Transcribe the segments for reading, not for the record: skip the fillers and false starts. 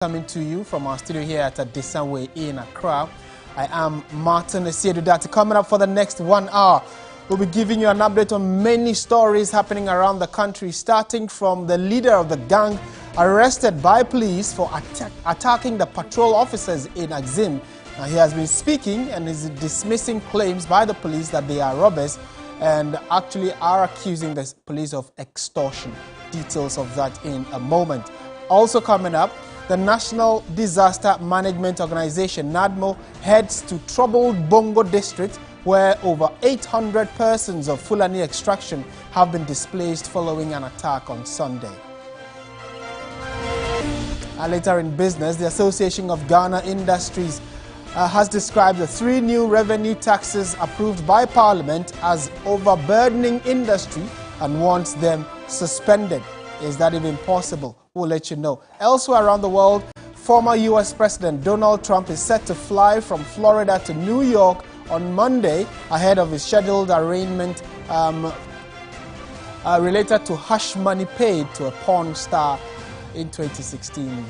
Coming to you from our studio here at Desanwe in Accra. I am Martin Esiedudati. Coming up for the next 1 hour, we'll be giving you an update on many stories happening around the country, starting from the leader of the gang arrested by police for attacking the patrol officers in Axim. Now, he has been speaking and is dismissing claims by the police that they are robbers and actually are accusing the police of extortion. Details of that in a moment. Also coming up, the National Disaster Management Organization, NADMO, heads to troubled Bongo district where over 800 persons of Fulani extraction have been displaced following an attack on Sunday. And later in business, the Association of Ghana Industries has described the 3 new revenue taxes approved by Parliament as overburdening industry and wants them suspended. Is that even possible? We'll let you know. Elsewhere around the world, former U.S. President Donald Trump is set to fly from Florida to New York on Monday ahead of his scheduled arraignment related to hush money paid to a porn star in 2016.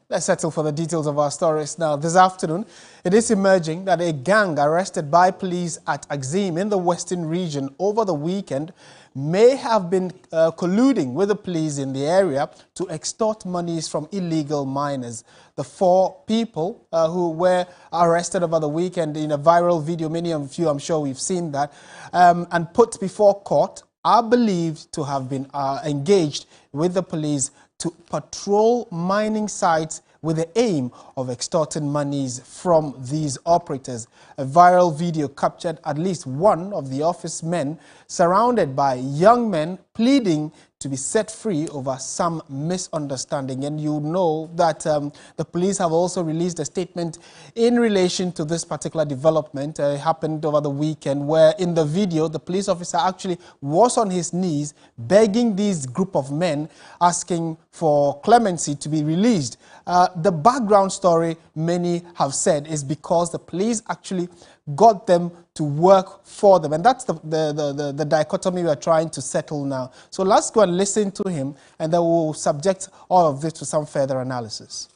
Let's settle for the details of our stories now. This afternoon, it is emerging that a gang arrested by police at Axim in the western region over the weekend may have been colluding with the police in the area to extort monies from illegal miners. The 4 people who were arrested over the weekend in a viral video, many of you, I'm sure we've seen that, and put before court, are believed to have been engaged with the police to patrol mining sites with the aim of extorting monies from these operators. A viral video captured at least one of the office men surrounded by young men pleading to be set free over some misunderstanding. And you know that the police have also released a statement in relation to this particular development. It happened over the weekend where in the video, the police officer actually was on his knees begging this group of men, asking for clemency to be released. The background story, many have said, is because the police actually got them to work for them. And that's the dichotomy we're trying to settle now. So let's go and listen to him, and then we'll subject all of this to some further analysis.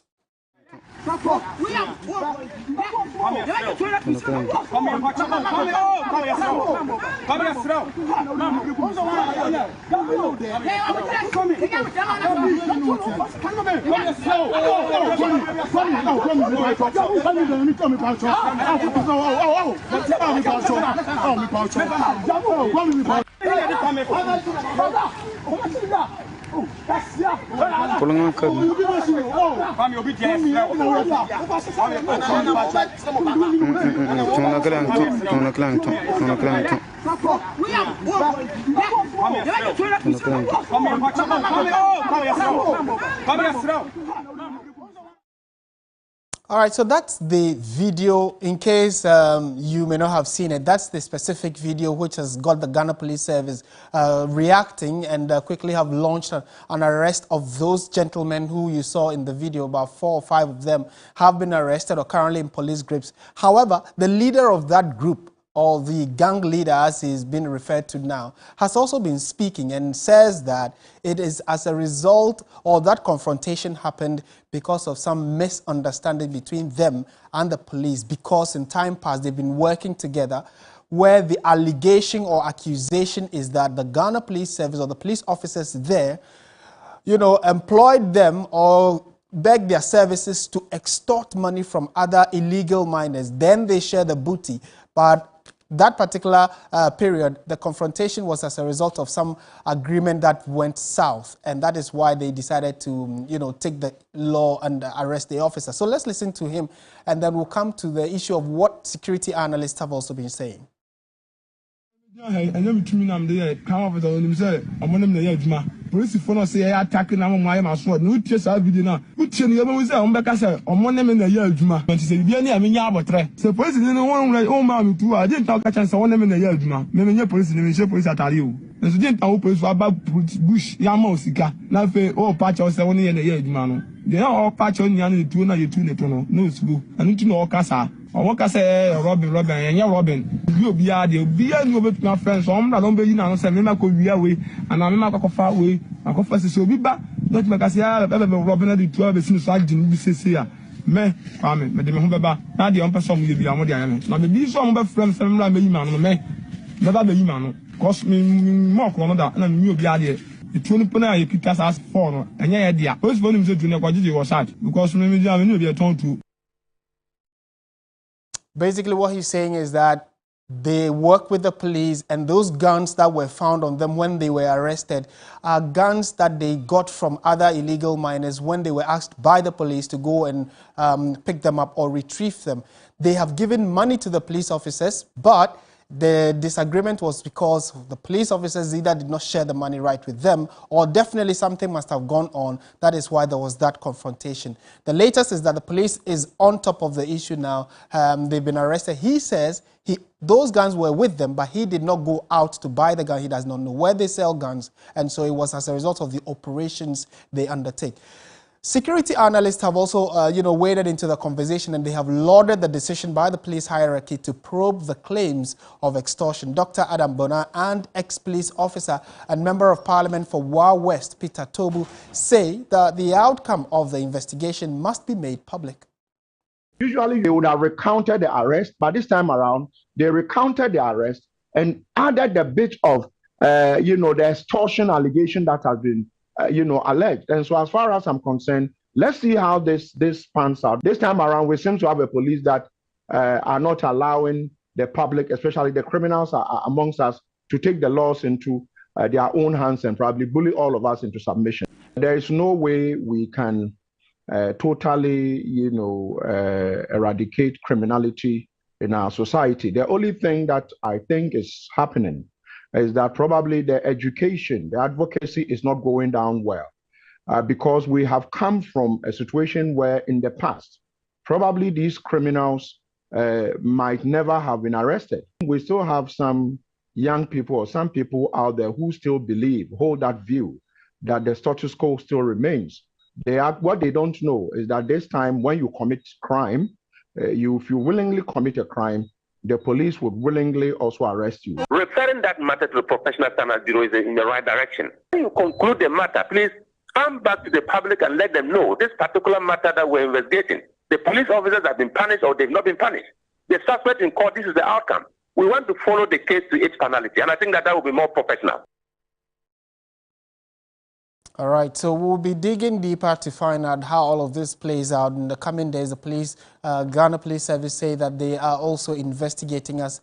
All right, so that's the video. In case you may not have seen it, that's the specific video which has got the Ghana Police Service reacting and quickly have launched an arrest of those gentlemen who you saw in the video. About 4 or 5 of them have been arrested or currently in police grips. However, the leader of that group, or the gang leader as he's been referred to now, has also been speaking and says that it is as a result, or that confrontation happened because of some misunderstanding between them and the police, because in time past they've been working together, where the allegation or accusation is that the Ghana Police Service or the police officers there, employed them or begged their services to extort money from other illegal miners. Then they share the booty. But that particular period, the confrontation was as a result of some agreement that went south, and that is why they decided to, take the law and arrest the officer. So let's listen to him, and then we'll come to the issue of what security analysts have also been saying. Police phone say attacking am my maso no tie sa video na utie no yebon say on beka say omonne me na ya adwuma nti say bia ne amenya abotre say police ni no won ma me tu a je nta ka chance won me na ya adwuma me menye police ni me she police atare o nso je nta wo police aba bush ya ma osika na fe o patch o say won ye na ya adwuma no de ya o patch on ya na tu na ye tu ne to no no sugu anu tu na o kasa Omo ka say Robin enya Robin bi obia de obia ni obetumi afrɛ so ɔmo na don be yi na no sɛ me ma ko wia we ana me ma ko fa we akɔfa sisi obi ba don't make us ya be Robin na de 12 be sin so agin bi sisi a me kwame me de me ho beba na de on person mo ye bi amo de anya me na be bi so ɔmo be frɛ sɛ me ma me yi ma no me beba be yi ma no cause me mo ko no da na me obia de etu ni pona ye kita sa 4 no enya ye dia police phone me say tu ne ko gigi was shot because me dia me obi e ton tu. Basically, what he's saying is that they work with the police, and those guns that were found on them when they were arrested are guns that they got from other illegal miners when they were asked by the police to go and pick them up or retrieve them. They have given money to the police officers, but the disagreement was because the police officers either did not share the money right with them, or definitely something must have gone on. That is why there was that confrontation. The latest is that the police is on top of the issue now. They've been arrested. He says those guns were with them, but he did not go out to buy the gun. He does not know where they sell guns, and so it was as a result of the operations they undertake. Security analysts have also, waded into the conversation, and they have lauded the decision by the police hierarchy to probe the claims of extortion. Dr. Adam Bona and ex-police officer and member of parliament for Wa West, Peter Tobu, say that the outcome of the investigation must be made public. Usually they would have recounted the arrest, but this time around, they recounted the arrest and added the bit of, the extortion allegation that has been alleged. And so as far as I'm concerned, let's see how this pans out. This time around, we seem to have a police that are not allowing the public, especially the criminals amongst us, to take the laws into their own hands and probably bully all of us into submission. There is no way we can totally, eradicate criminality in our society. The only thing that I think is happening is that probably the education, the advocacy is not going down well because we have come from a situation where in the past, probably these criminals might never have been arrested. We still have some young people or some people out there who still hold that view that the status quo still remains. What they don't know is that this time when you commit crime, if you willingly commit a crime, the police would willingly also arrest you. Referring that matter to the Professional Standards Bureau is in the right direction. When you conclude the matter, please come back to the public and let them know this particular matter that we're investigating. The police officers have been punished or they've not been punished. The suspect in court, this is the outcome. We want to follow the case to its finality, and I think that will be more professional. All right, so we'll be digging deeper to find out how all of this plays out in the coming days. The police, Ghana Police Service, say that they are also investigating us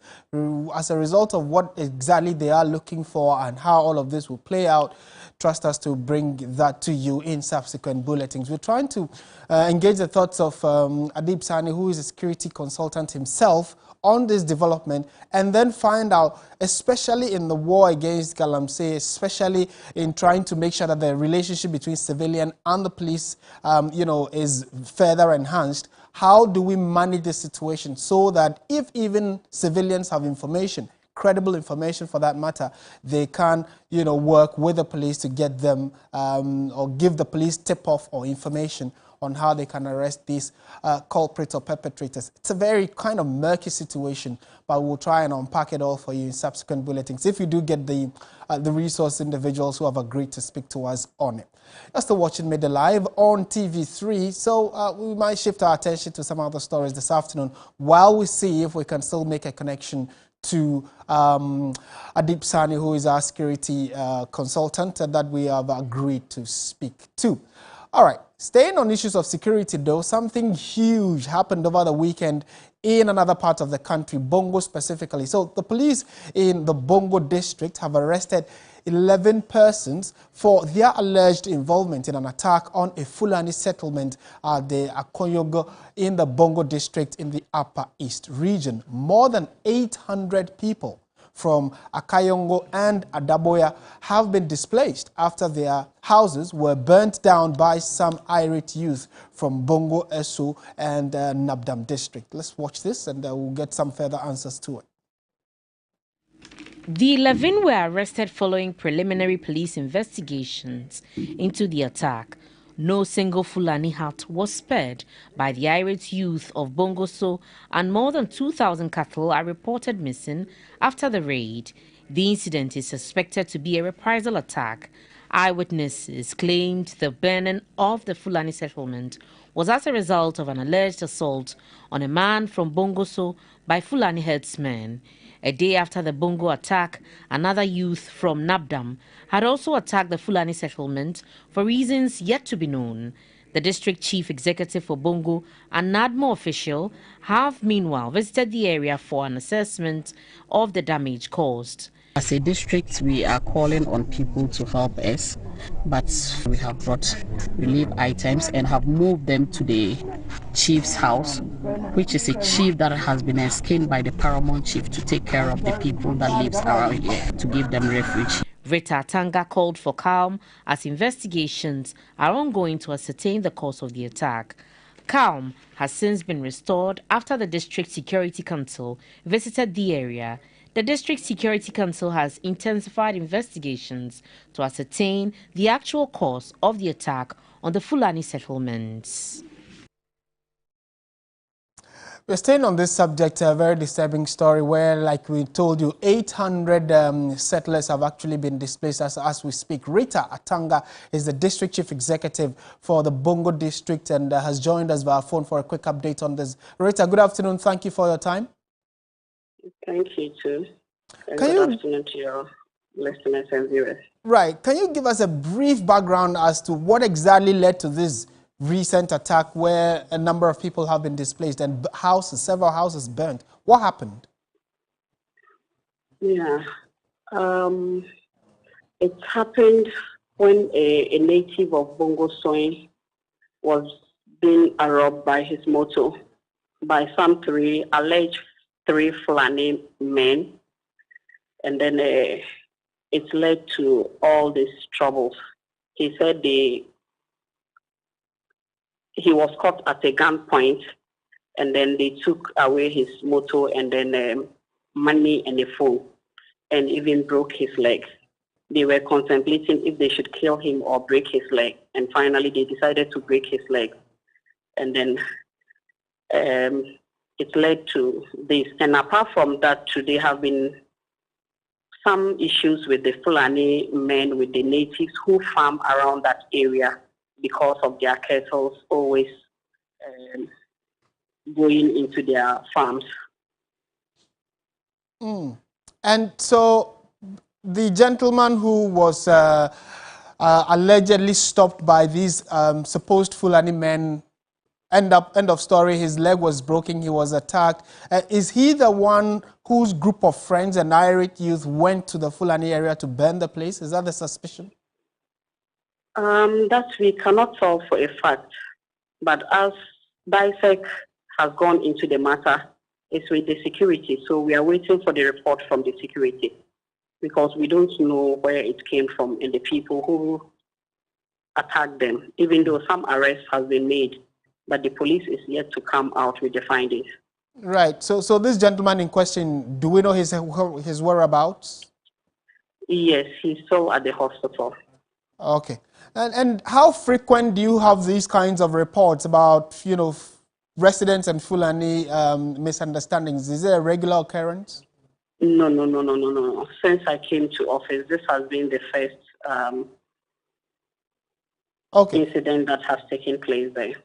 as a result of what exactly they are looking for and how all of this will play out. Trust us to bring that to you in subsequent bulletins. We're trying to engage the thoughts of Adib Sani, who is a security consultant himself, on this development, and then find out, especially in the war against Galamsey, especially in trying to make sure that the relationship between civilian and the police, is further enhanced. How do we manage this situation so that if even civilians have information, credible information for that matter, they can, work with the police to get them or give the police tip-off or information on how they can arrest these culprits or perpetrators. It's a very kind of murky situation, but we'll try and unpack it all for you in subsequent bulletins if you do get the resource individuals who have agreed to speak to us on it. You're still watching Midday Live on TV3, so we might shift our attention to some other stories this afternoon while we see if we can still make a connection to Adib Sani, who is our security consultant that we have agreed to speak to. All right, staying on issues of security though, something huge happened over the weekend in another part of the country, Bongo specifically. So the police in the Bongo district have arrested 11 persons for their alleged involvement in an attack on a Fulani settlement at the Akonyogo in the Bongo district in the Upper East region. More than 800 people from Akayongo and Adaboya have been displaced after their houses were burnt down by some irate youth from Bongo Esu and Nabdam district. Let's watch this and we'll get some further answers to it. The 11 were arrested following preliminary police investigations into the attack No single Fulani hut was spared by the irate youth of Bongoso, and more than 2,000 cattle are reported missing after the raid. The incident is suspected to be a reprisal attack. Eyewitnesses claimed the burning of the Fulani settlement was as a result of an alleged assault on a man from Bongoso by Fulani herdsmen. A day after the Bongo attack, another youth from Nabdam had also attacked the Fulani settlement for reasons yet to be known. The district chief executive for Bongo and NADMO official have meanwhile visited the area for an assessment of the damage caused. As a district, we are calling on people to help us, but we have brought relief items and have moved them to the chief's house, which is a chief that has been skinned by the paramount chief to take care of the people that lives around here, to give them refuge. Rita Atanga called for calm as investigations are ongoing to ascertain the cause of the attack. Calm has since been restored after the District Security Council visited the area. The District Security Council has intensified investigations to ascertain the actual cause of the attack on the Fulani settlements. We're staying on this subject, a very disturbing story where, like we told you, 800 settlers have actually been displaced as we speak. Rita Atanga is the district chief executive for the Bongo district and has joined us via phone for a quick update on this. Rita, good afternoon. Thank you for your time. Thank you, too. And good afternoon to your listeners and viewers. Right. Can you give us a brief background as to what exactly led to this recent attack where a number of people have been displaced and several houses burnt? What happened? Yeah. It happened when a native of Bongo Soin was being robbed by his motor by some alleged three Fulani men, and then it led to all these troubles. He said he was caught at a gunpoint, and then they took away his motor and then money and a phone, and even broke his leg. They were contemplating if they should kill him or break his leg, and finally they decided to break his leg. And then it led to this. And apart from that, there have been some issues with the Fulani men, with the natives who farm around that area because of their cattle always going into their farms. And so the gentleman who was allegedly stopped by these supposed Fulani men, end of story, his leg was broken, he was attacked. Is he the one whose group of friends and irate youth went to the Fulani area to burn the place? Is that the suspicion? That we cannot tell for a fact. But as DISEC has gone into the matter, it's with the security. So we are waiting for the report from the security, because we don't know where it came from and the people who attacked them, even though some arrests have been made. But the police is yet to come out with the findings. Right. So this gentleman in question, do we know his whereabouts? Yes, he's still at the hospital. Okay. And how frequent do you have these kinds of reports about, residents and Fulani misunderstandings? Is it a regular occurrence? No. Since I came to office, this has been the first incident that has taken place there.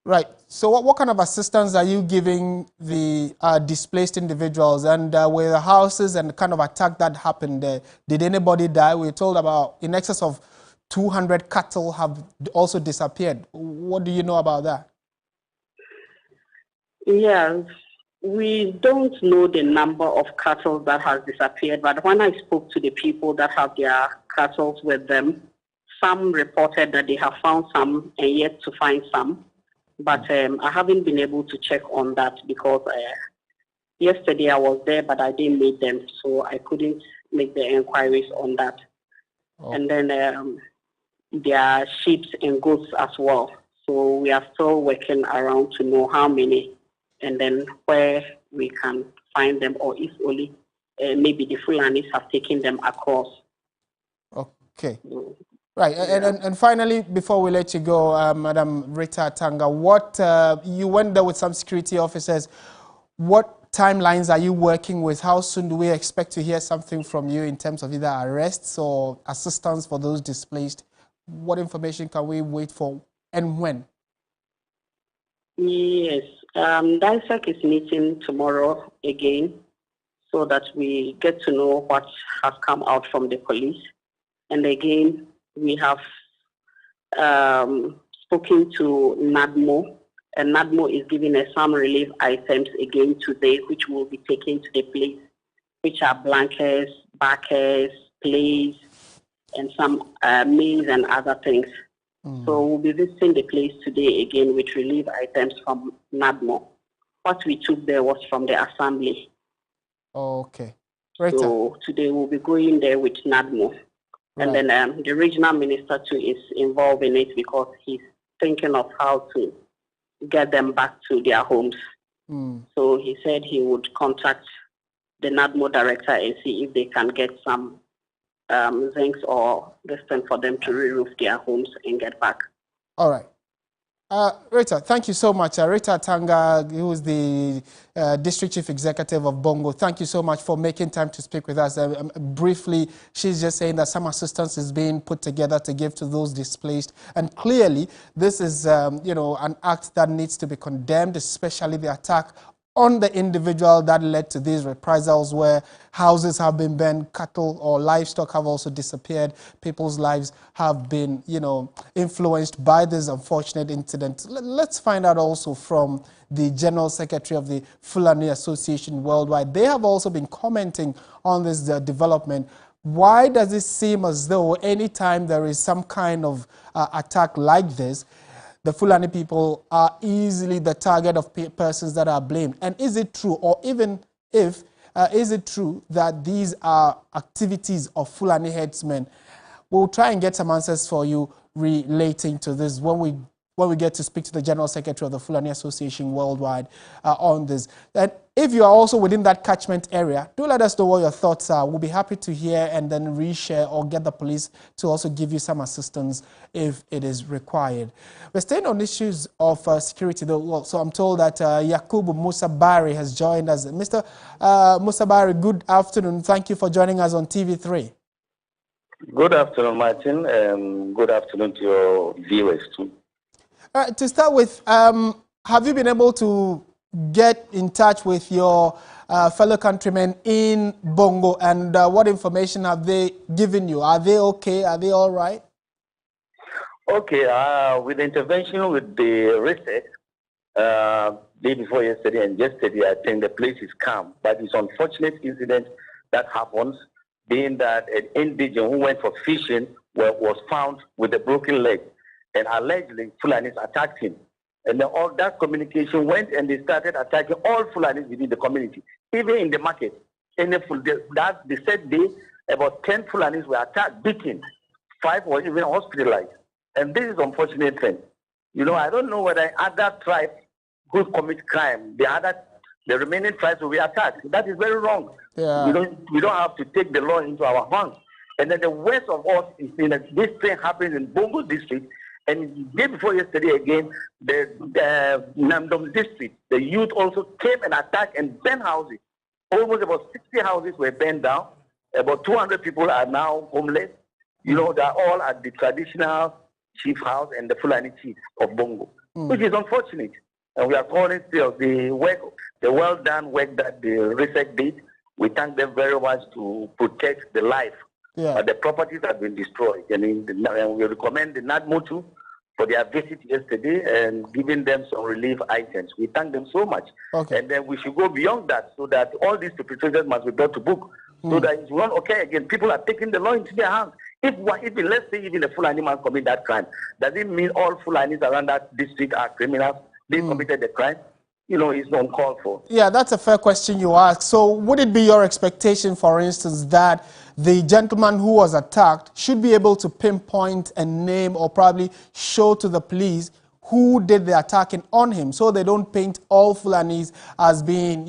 Right. So what kind of assistance are you giving the displaced individuals? And with the houses and the kind of attack that happened there, did anybody die? We're told about in excess of 200 cattle have also disappeared. What do you know about that? Yes, we don't know the number of cattle that has disappeared, but when I spoke to the people that have their cattle with them, some reported that they have found some and yet to find some. But I haven't been able to check on that because yesterday I was there, but I didn't meet them, so I couldn't make the inquiries on that. Oh. And then there are sheep and goats as well. So we are still working around to know how many and then where we can find them, or if only maybe the Fulanis have taken them across. Okay. Right, and finally, before we let you go, Madam Rita Atanga, what you went there with some security officers. What timelines are you working with? How soon do we expect to hear something from you in terms of either arrests or assistance for those displaced? What information can we wait for and when? Yes, DISAC is meeting tomorrow again so that we get to know what has come out from the police. And again, we have spoken to NADMO, and NADMO is giving us some relief items again today, which will be taken to the place, which are blankets, backers, plates, and some maize and other things. So we'll be visiting the place today again with relief items from NADMO. What we took there was from the assembly. Okay. Right. So today we'll be going there with NADMO. And then the regional minister too is involved in it because he's thinking of how to get them back to their homes. So he said he would contact the NADMO director and see if they can get some zincs or this thing for them to re-roof their homes and get back. All right. Rita, thank you so much. Rita Atanga, who is the District Chief Executive of Bongo, thank you so much for making time to speak with us. Briefly, she's just saying that some assistance is being put together to give to those displaced. And clearly, this is, an act that needs to be condemned, especially the attack on the individual that led to these reprisals where houses have been burned, cattle or livestock have also disappeared. People's lives have been, influenced by this unfortunate incident. Let's find out also from the General Secretary of the Fulani Association Worldwide. They have also been commenting on this development. Why does it seem as though anytime there is some kind of attack like this, the Fulani people are easily the target of persons that are blamed? And is it true, or even if, is it true that these are activities of Fulani headsmen? We'll try and get some answers for you relating to this when we get to speak to the General Secretary of the Fulani Association Worldwide on this. And if you are also within that catchment area, do let us know what your thoughts are. We'll be happy to hear and then reshare or get the police to also give you some assistance if it is required. We're staying on issues of security though. So I'm told that Yakubu Musabari has joined us. Mr. Musabari, good afternoon. Thank you for joining us on TV3. Good afternoon, Martin. Good afternoon to your viewers too. To start with, have you been able to get in touch with your fellow countrymen in Bongo, and what information have they given you? Are they okay? Are they all right? Okay, with the intervention with the reset, day before yesterday and yesterday, I think the place is calm. But it's unfortunate incident that happens, being that an indigenous who went for fishing was found with a broken leg. And allegedly, Fulanis attacked him. And then all that communication went and they started attacking all Fulanis within the community, even in the market. And the said day, about 10 Fulanis were attacked, beaten. 5 were even hospitalized. And this is an unfortunate thing. I don't know whether other tribes could commit crime. The remaining tribes will be attacked. That is very wrong. Yeah. We don't have to take the law into our hands. And then the worst of us is this thing happens in Bongo district. And the day before yesterday again, the Namdom district, the youth also came and attacked and burned houses. Almost about 60 houses were burned down. About 200 people are now homeless. They're all at the traditional chief house and the Fulani chief of Bongo, which is unfortunate. And we are calling still the well done work that the RISEC did. We thank them very much to protect the life. Yeah. The properties have been destroyed. And we recommend the NADMO too for their visit yesterday and giving them some relief items. We thank them so much. Okay. And then we should go beyond that so that all these perpetrators must be brought to book. So that it's not okay again. People are taking the law into their hands. If let's say even a Fulani man commit that crime, does it mean all Fulanis around that district are criminals? They committed the crime? It's uncalled for. Yeah, that's a fair question you ask. So would it be your expectation, for instance, that the gentleman who was attacked should be able to pinpoint a name or probably show to the police who did the attacking on him, so they don't paint all Fulanis as being,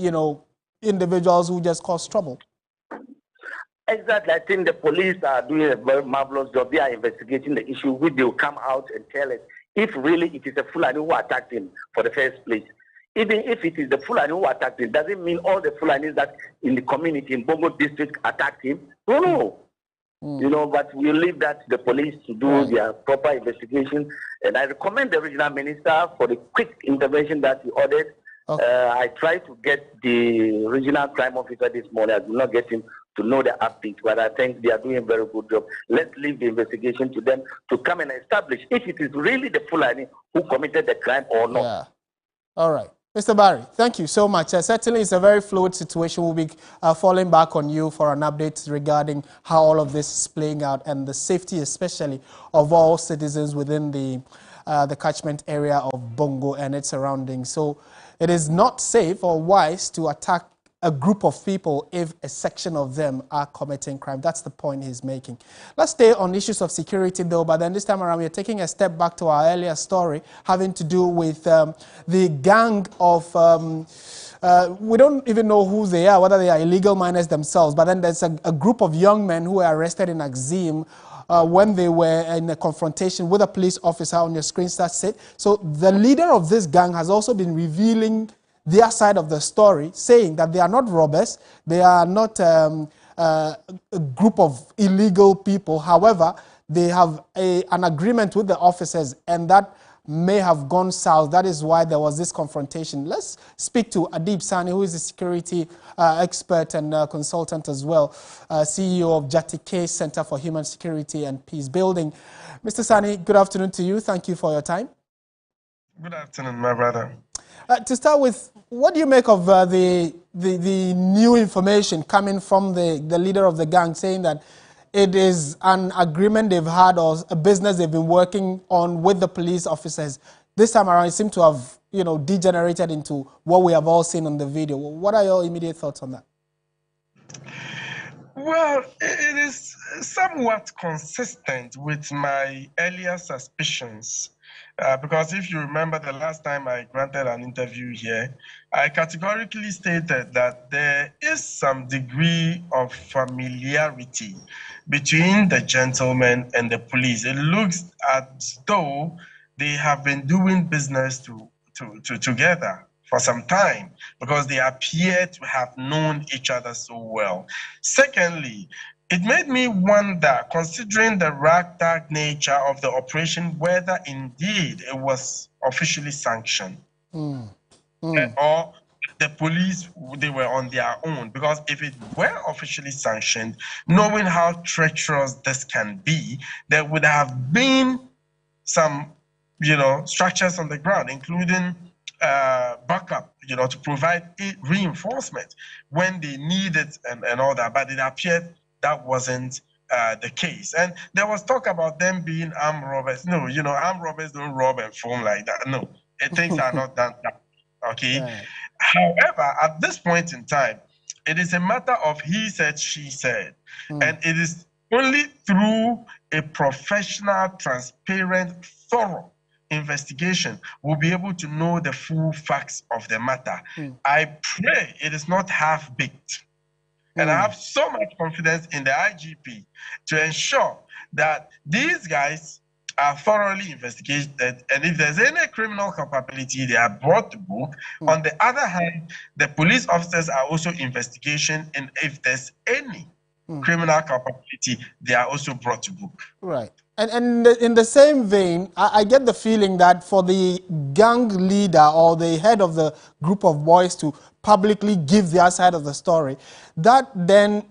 individuals who just cause trouble? Exactly. I think the police are doing a very marvelous job. They are investigating the issue, which they will come out and tell us if really it is a Fulani who attacked him for the first place. Even if it is the Fulani who attacked him, doesn't mean all the Fulanis that in the community in Bongo district attacked him. No. You know, but we leave that to the police to do their proper investigation. And I recommend the regional minister for the quick intervention that he ordered. I tried to get the regional crime officer this morning. I did not get him to know the update, but I think they are doing a very good job. Let's leave the investigation to them to come and establish if it is really the Fulani who committed the crime or not. Yeah. All right. Mr. Barry, thank you so much. Certainly, it's a very fluid situation. We'll be falling back on you for an update regarding how all of this is playing out and the safety, especially of all citizens within the catchment area of Bongo and its surroundings. So it is not safe or wise to attack a group of people if a section of them are committing crime. That's the point he's making. Let's stay on issues of security though, but then this time around we're taking a step back to our earlier story having to do with the gang of, we don't even know who they are, whether they are illegal miners themselves, but then there's a group of young men who were arrested in Axim when they were in a confrontation with a police officer. On your screen that's it. So the leader of this gang has also been revealing their side of the story, saying that they are not robbers, they are not a group of illegal people. However, they have an agreement with the officers, and that may have gone south. That is why there was this confrontation. Let's speak to Adib Sani, who is a security expert and consultant as well, CEO of Jati Case Center for Human Security and Peace Building. Mr. Sani, good afternoon to you. Thank you for your time. Good afternoon, my brother. To start with, what do you make of the new information coming from the leader of the gang saying that it is an agreement they've had or a business they've been working on with the police officers? This time around, it seemed to have, degenerated into what we have all seen on the video. What are your immediate thoughts on that? Well, it is somewhat consistent with my earlier suspicions. Because if you remember the last time I granted an interview here, I categorically stated that there is some degree of familiarity between the gentleman and the police. It looks as though they have been doing business together for some time because they appear to have known each other so well. Secondly, it made me wonder, considering the ragtag nature of the operation, whether indeed it was officially sanctioned. Or the police, they were on their own. Because if it were officially sanctioned, knowing how treacherous this can be, there would have been some, structures on the ground, including backup, to provide reinforcement when they need it and all that. But it appeared that wasn't the case. And there was talk about them being armed robbers. No, armed robbers don't rob and phone like that. No, things are not done that. Okay. Right. However, at this point in time, it is a matter of he said, she said. And it is only through a professional, transparent, thorough investigation we'll be able to know the full facts of the matter. I pray it is not half-baked. And I have so much confidence in the IGP to ensure that these guys are thoroughly investigated, and if there's any criminal culpability, they are brought to book. On the other hand, the police officers are also investigation, and if there's any criminal culpability, they are also brought to book. Right. And in the same vein, I get the feeling that for the gang leader or the head of the group of boys to publicly give their side of the story, that then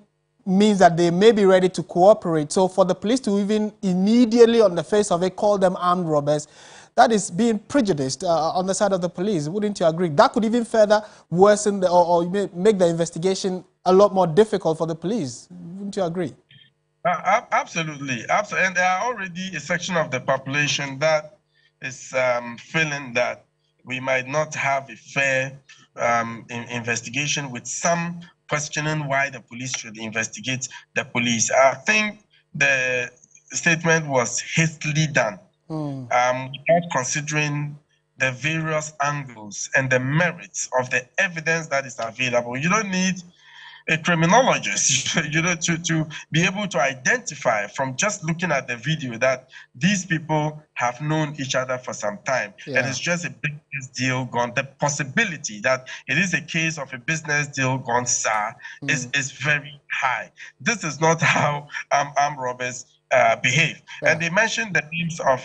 means that they may be ready to cooperate. So for the police to even immediately on the face of it call them armed robbers, that is being prejudiced on the side of the police. Wouldn't you agree? That could even further worsen or make the investigation a lot more difficult for the police. Wouldn't you agree? Absolutely. And there are already a section of the population that is feeling that we might not have a fair investigation, with some questioning why the police should investigate the police. I think the statement was hastily done, without considering the various angles and the merits of the evidence that is available. You don't need a criminologist, to be able to identify from just looking at the video that these people have known each other for some time. And it's just a business deal gone. The possibility that it is a case of a business deal gone sour is very high. This is not how armed robbers behave. And they mentioned the names of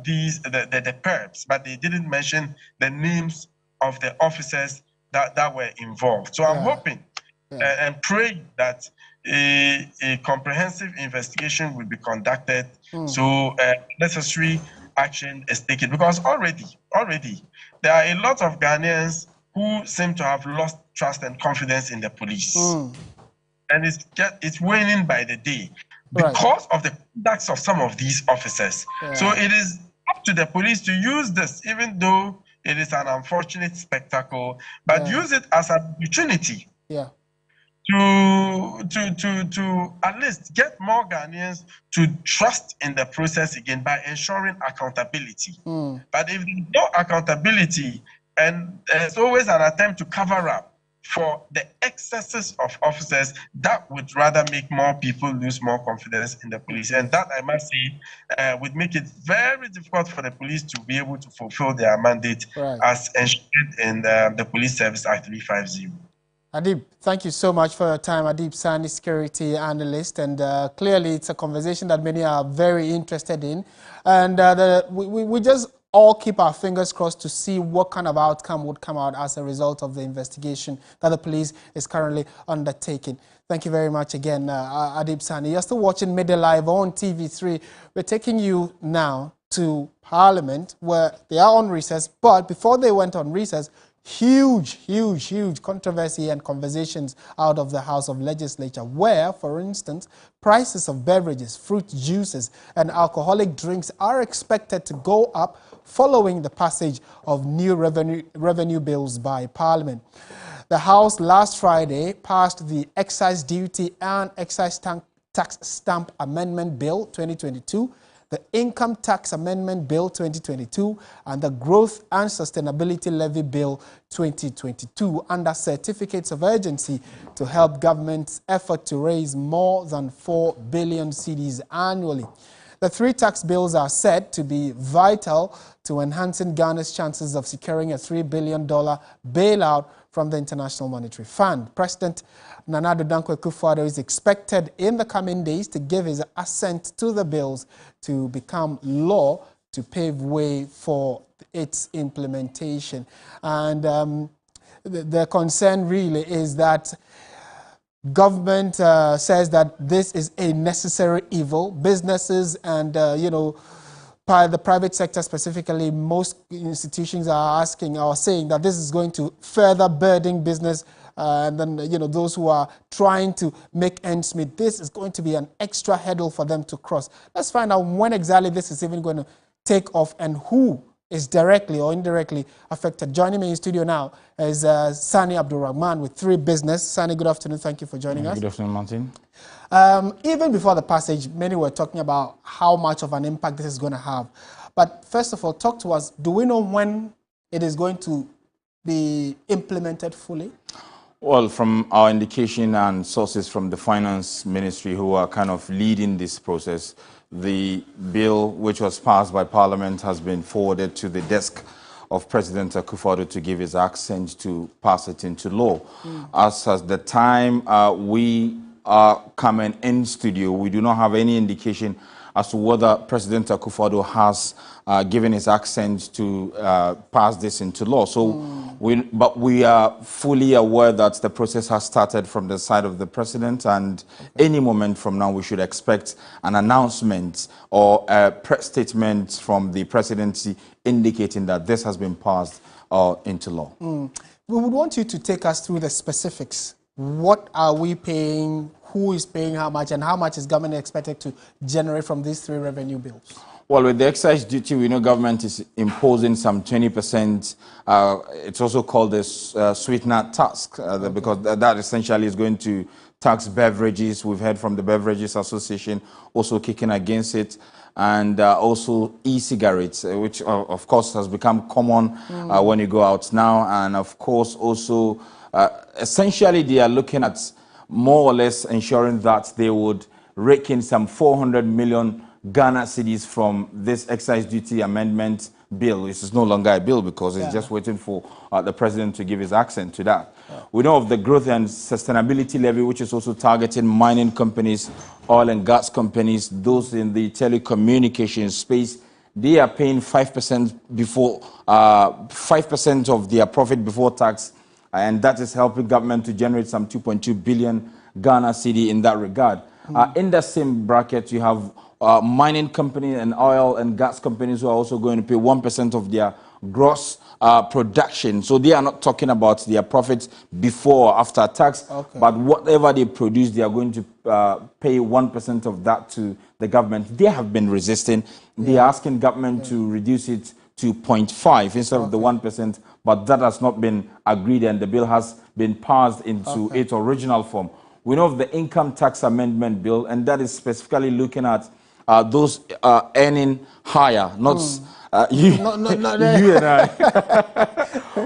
the perps, but they didn't mention the names of the officers that were involved. So I'm hoping and praying that a comprehensive investigation will be conducted, so necessary action is taken. Because already there are a lot of Ghanaians who seem to have lost trust and confidence in the police, and it's waning by the day because of the conduct of some of these officers. So it is up to the police to use this, even though it is an unfortunate spectacle, but use it as an opportunity to at least get more Ghanaians to trust in the process again by ensuring accountability. But if there's no accountability, and there's always an attempt to cover up for the excesses of officers, that would rather make more people lose more confidence in the police. And that, I must say, would make it very difficult for the police to be able to fulfill their mandate as enshrined in the Police Service Act 350. Adib, thank you so much for your time. Adib Sani, security analyst, and clearly it's a conversation that many are very interested in. And we just all keep our fingers crossed to see what kind of outcome would come out as a result of the investigation that the police is currently undertaking. Thank you very much again, Adib Sani. You're still watching Midday Live on TV3. We're taking you now to Parliament, where they are on recess, but before they went on recess, huge controversy and conversations out of the House of Legislature, where, for instance, prices of beverages, fruit juices, and alcoholic drinks are expected to go up following the passage of new revenue bills by Parliament. The House last Friday passed the Excise Duty and Excise Tax Stamp Amendment Bill 2022, the Income Tax Amendment Bill 2022, and the Growth and Sustainability Levy Bill 2022 under certificates of urgency to help government's effort to raise more than 4 billion cedis annually. The three tax bills are said to be vital to enhancing Ghana's chances of securing a $3 billion bailout from the International Monetary Fund. President Nana Addo Dankwa Akufo-Addo is expected in the coming days to give his assent to the bills to become law to pave way for its implementation. And the concern really is that government says that this is a necessary evil. Businesses and, the private sector specifically, most institutions are asking or saying that this is going to further burden business and then, those who are trying to make ends meet. This is going to be an extra hurdle for them to cross. Let's find out when exactly this is even going to take off and who is directly or indirectly affected. Joining me in studio now is Sani Abdul-Rahman with 3 Business. Sani, good afternoon. Thank you for joining us. Good afternoon, Martin. Even before the passage, many were talking about how much of an impact this is going to have. But first of all, talk to us. Do we know when it is going to be implemented fully? Well, from our indication and sources from the Finance Ministry who are kind of leading this process, the bill which was passed by Parliament has been forwarded to the desk of President Akufo-Addo to give his assent to pass it into law. As at the time we are coming in studio, we do not have any indication as to whether President Akufo-Addo has given his assent to pass this into law. So, but we are fully aware that the process has started from the side of the President, and any moment from now we should expect an announcement or a press statement from the Presidency indicating that this has been passed into law. We would want you to take us through the specifics. What are we paying? Who is paying how much, and how much is government expected to generate from these 3 revenue bills? Well, with the excise duty, we know government is imposing some 20%. It's also called the sweetener tax, because that essentially is going to tax beverages. We've heard from the Beverages Association also kicking against it. And also e-cigarettes, which of course has become common when you go out now. And of course also, essentially they are looking at more or less ensuring that they would rake in some 400 million Ghana cedis from this excise duty amendment bill. This is no longer a bill because it's just waiting for the president to give his accent to that. We know of the growth and sustainability levy, which is also targeting mining companies, oil and gas companies, those in the telecommunications space. They are paying 5% before 5% of their profit before tax, and that is helping government to generate some 2.2 billion Ghana cedi in that regard. In the same bracket, you have mining companies and oil and gas companies who are also going to pay 1% of their gross production. So they are not talking about their profits before or after tax, but whatever they produce, they are going to pay 1% of that to the government. They have been resisting. They are asking government to reduce it to 0.5 instead of the 1%, but that has not been agreed, and the bill has been passed into its original form. We know of the income tax amendment bill, and that is specifically looking at those earning higher, not you and I.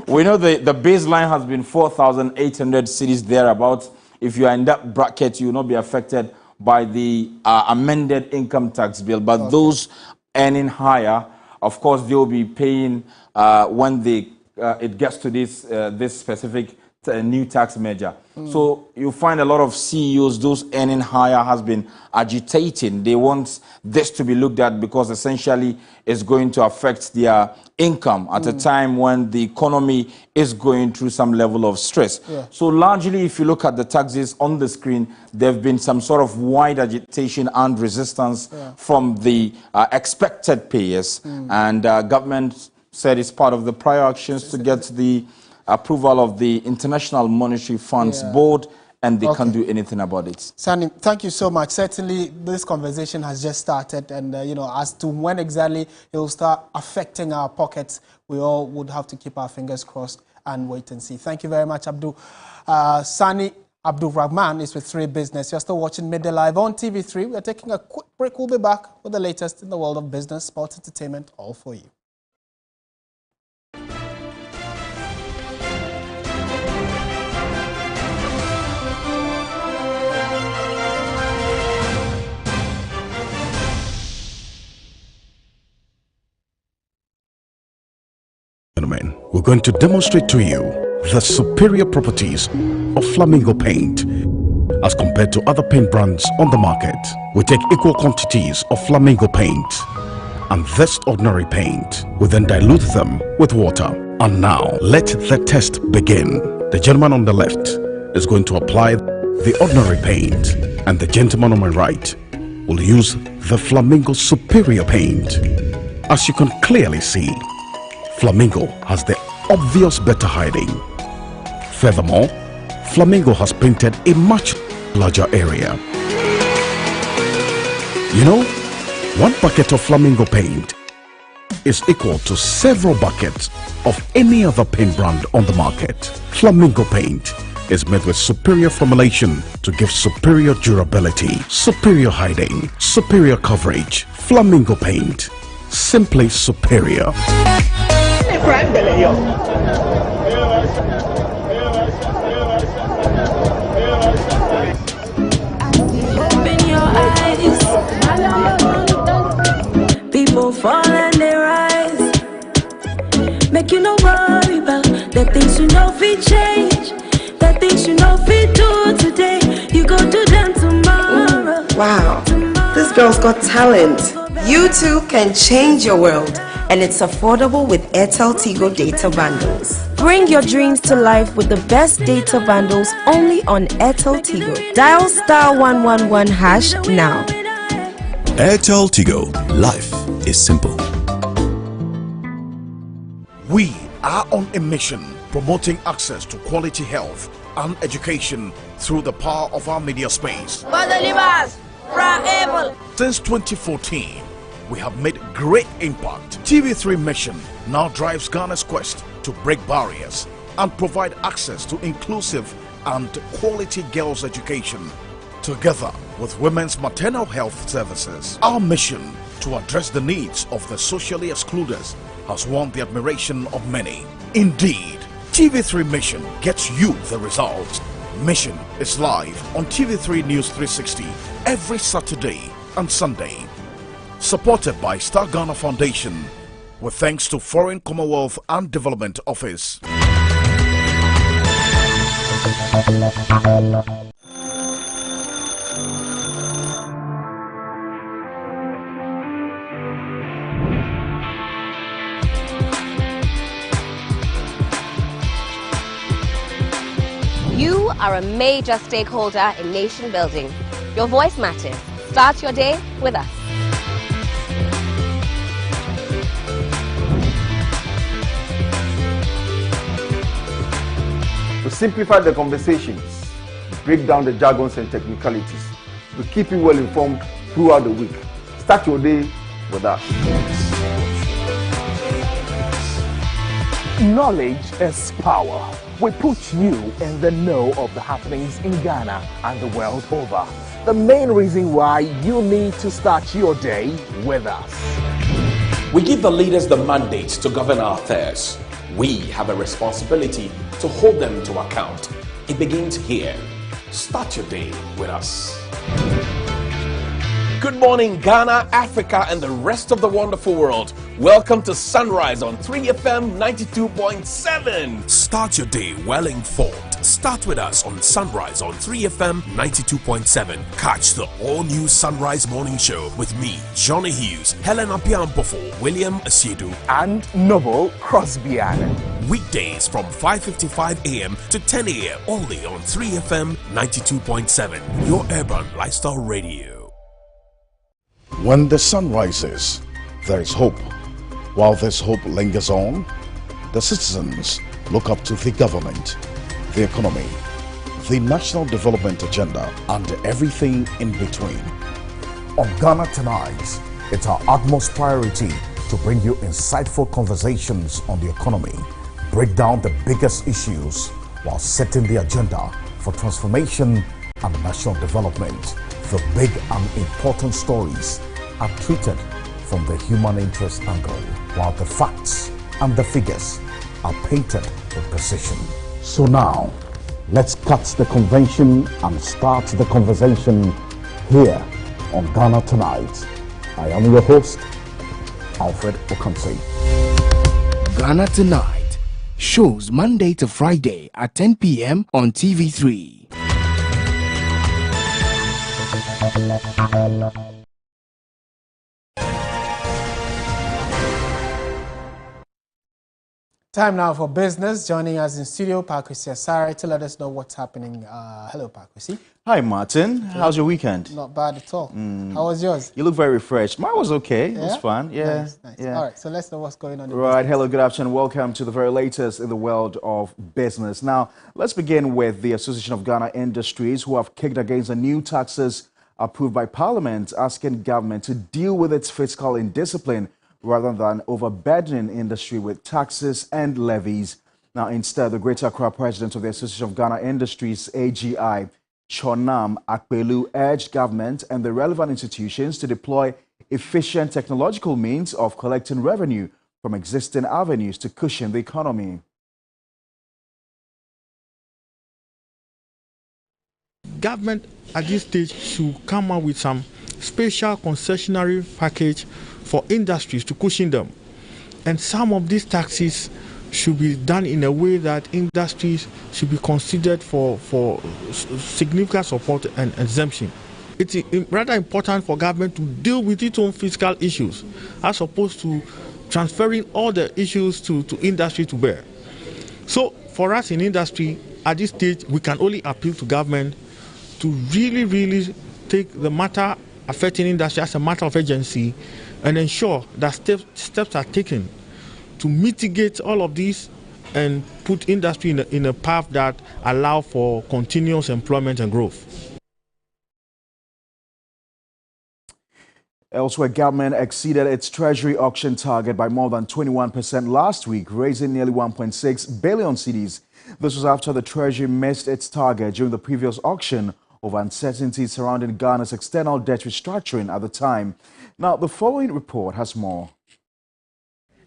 We know the baseline has been 4,800 cedis thereabouts. If you are in that bracket, you will not be affected by the amended income tax bill. But those earning higher, of course, they will be paying when it gets to this specific new tax measure. So you find a lot of CEOs, those earning higher, has been agitating. They want this to be looked at because essentially it's going to affect their income at a time when the economy is going through some level of stress. So largely, if you look at the taxes on the screen, there have been some sort of wide agitation and resistance from the expected payers. And government said it's part of the prior actions to get the approval of the International Monetary Funds Board, and they can't do anything about it. Sani, thank you so much. Certainly, this conversation has just started, and you know, as to when exactly it will start affecting our pockets, we all would have to keep our fingers crossed and wait and see. Thank you very much, Abdul. Sani Abdul Rahman is with 3 Business. You're still watching Midday Live on TV3. We're taking a quick break. We'll be back with the latest in the world of business, sports, entertainment, all for you. We're going to demonstrate to you the superior properties of Flamingo paint as compared to other paint brands on the market. We take equal quantities of Flamingo paint and this ordinary paint. We then dilute them with water. And now let the test begin. The gentleman on the left is going to apply the ordinary paint, and the gentleman on my right will use the Flamingo superior paint. As you can clearly see, Flamingo has the obvious better hiding. Furthermore, Flamingo has painted a much larger area. You know, 1 bucket of Flamingo paint is equal to several buckets of any other paint brand on the market. Flamingo paint is made with superior formulation to give superior durability, superior hiding, superior coverage. Flamingo paint, simply superior. Open your eyes. People fall and they rise. Make you no worry about the things you know we change, the things you know we do today. You go do them tomorrow. Wow, this girl's got talent. You too can change your world, and it's affordable with Airtel Tigo data bundles. Bring your dreams to life with the best data bundles only on Airtel Tigo. Dial *111# now. Airtel Tigo. Life is simple. We are on a mission promoting access to quality health and education through the power of our media space. Since 2014, we have made great impact. TV3 mission now drives Ghana's quest to break barriers and provide access to inclusive and quality girls' education, together with women's maternal health services. Our mission to address the needs of the socially excluded has won the admiration of many. Indeed, TV3 mission gets you the results. Mission is live on TV3 News 360 every Saturday and Sunday. Supported by Star Ghana Foundation, with thanks to Foreign Commonwealth and Development Office. You are a major stakeholder in nation building. Your voice matters. Start your day with us. We simplify the conversations, break down the jargons and technicalities. We keep you well informed throughout the week. Start your day with us. Knowledge is power. We put you in the know of the happenings in Ghana and the world over. The main reason why you need to start your day with us. We give the leaders the mandate to govern our affairs. We have a responsibility to hold them to account. It begins here. Start your day with us. Good morning, Ghana, Africa, and the rest of the wonderful world. Welcome to Sunrise on 3FM 92.7. Start your day well informed. Start with us on Sunrise on 3FM 92.7. Catch the all-new Sunrise Morning Show with me, Johnny Hughes, Helen Apiampofo, William Asiedu, and Noble Crosbyan. Weekdays from 5:55 a.m. to 10 a.m. only on 3FM 92.7. Your urban lifestyle radio. When the sun rises, there is hope. While this hope lingers on, the citizens look up to the government, the economy, the national development agenda, and everything in between. On Ghana Tonight, it's our utmost priority to bring you insightful conversations on the economy, break down the biggest issues while setting the agenda for transformation and national development. The big and important stories are treated from the human interest angle, while the facts and the figures are painted with precision. So now, let's cut the convention and start the conversation here on Ghana Tonight. I am your host, Alfred Okamsi. Ghana Tonight shows Monday to Friday at 10 p.m. on TV3. Time now for business. Joining us in studio, Pakwesi Asare, to let us know what's happening. Hello, Pakwesi. Hi, Martin. How's your weekend? Not bad at all. How was yours? You look very refreshed. Mine was okay. It was fun. Yeah. Nice. Yeah. All right, so let's know what's going on. Right. Hello, good afternoon. Welcome to the very latest in the world of business. Now, let's begin with the Association of Ghana Industries, who have kicked against the new taxes approved by Parliament, asking government to deal with its fiscal indiscipline rather than overburdening industry with taxes and levies. Now, instead, the Greater Accra president of the Association of Ghana Industries, AGI, Chonam Akpelu, urged government and the relevant institutions to deploy efficient technological means of collecting revenue from existing avenues to cushion the economy. Government at this stage should come up with some special concessionary package for industries to cushion them. And some of these taxes should be done in a way that industries should be considered for significant support and exemption. It's rather important for government to deal with its own fiscal issues as opposed to transferring all the issues to industry to bear. So for us in industry, at this stage, we can only appeal to government to really take the matter affecting industry as a matter of urgency and ensure that steps are taken to mitigate all of these and put industry in a path that allow for continuous employment and growth. Elsewhere, government exceeded its treasury auction target by more than 21% last week, raising nearly 1.6 billion cedis. This was after the treasury missed its target during the previous auction over uncertainty surrounding Ghana's external debt restructuring at the time. Now, the following report has more.